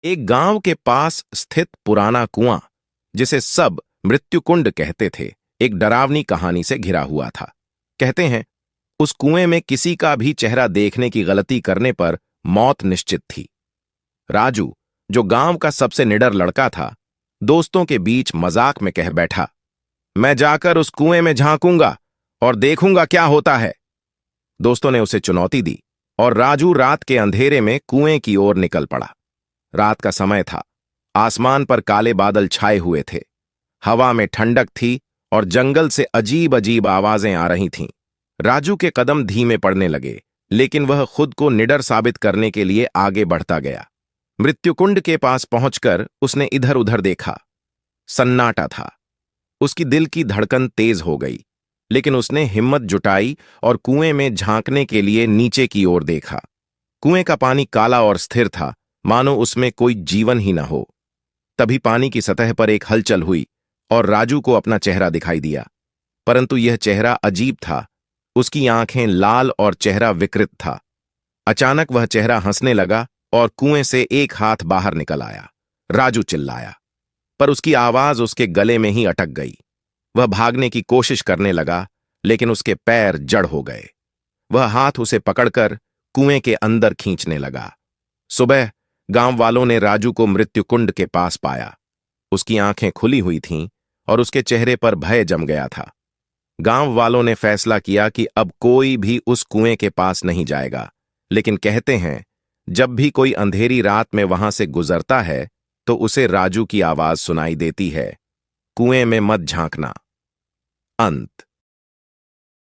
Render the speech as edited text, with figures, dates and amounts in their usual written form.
एक गांव के पास स्थित पुराना कुआं, जिसे सब मृत्युकुंड कहते थे, एक डरावनी कहानी से घिरा हुआ था। कहते हैं, उस कुएं में किसी का भी चेहरा देखने की गलती करने पर मौत निश्चित थी। राजू, जो गांव का सबसे निडर लड़का था, दोस्तों के बीच मजाक में कह बैठा, मैं जाकर उस कुएं में झांकूंगा और देखूंगा क्या होता है। दोस्तों ने उसे चुनौती दी और राजू रात के अंधेरे में कुएं की ओर निकल पड़ा। रात का समय था, आसमान पर काले बादल छाए हुए थे, हवा में ठंडक थी और जंगल से अजीब अजीब आवाजें आ रही थीं। राजू के कदम धीमे पड़ने लगे, लेकिन वह खुद को निडर साबित करने के लिए आगे बढ़ता गया। मृत्युकुंड के पास पहुंचकर उसने इधर उधर देखा। सन्नाटा था। उसकी दिल की धड़कन तेज हो गई, लेकिन उसने हिम्मत जुटाई और कुएं में झांकने के लिए नीचे की ओर देखा। कुएं का पानी काला और स्थिर था, मानो उसमें कोई जीवन ही न हो। तभी पानी की सतह पर एक हलचल हुई और राजू को अपना चेहरा दिखाई दिया। परंतु यह चेहरा अजीब था। उसकी आंखें लाल और चेहरा विकृत था। अचानक वह चेहरा हंसने लगा और कुएं से एक हाथ बाहर निकल आया। राजू चिल्लाया, पर उसकी आवाज उसके गले में ही अटक गई। वह भागने की कोशिश करने लगा, लेकिन उसके पैर जड़ हो गए। वह हाथ उसे पकड़कर कुएं के अंदर खींचने लगा। सुबह गांव वालों ने राजू को मृत्युकुंड के पास पाया। उसकी आंखें खुली हुई थीं और उसके चेहरे पर भय जम गया था। गांव वालों ने फैसला किया कि अब कोई भी उस कुएं के पास नहीं जाएगा, लेकिन कहते हैं, जब भी कोई अंधेरी रात में वहां से गुजरता है तो उसे राजू की आवाज सुनाई देती है, कुएं में मत झांकना। अंत।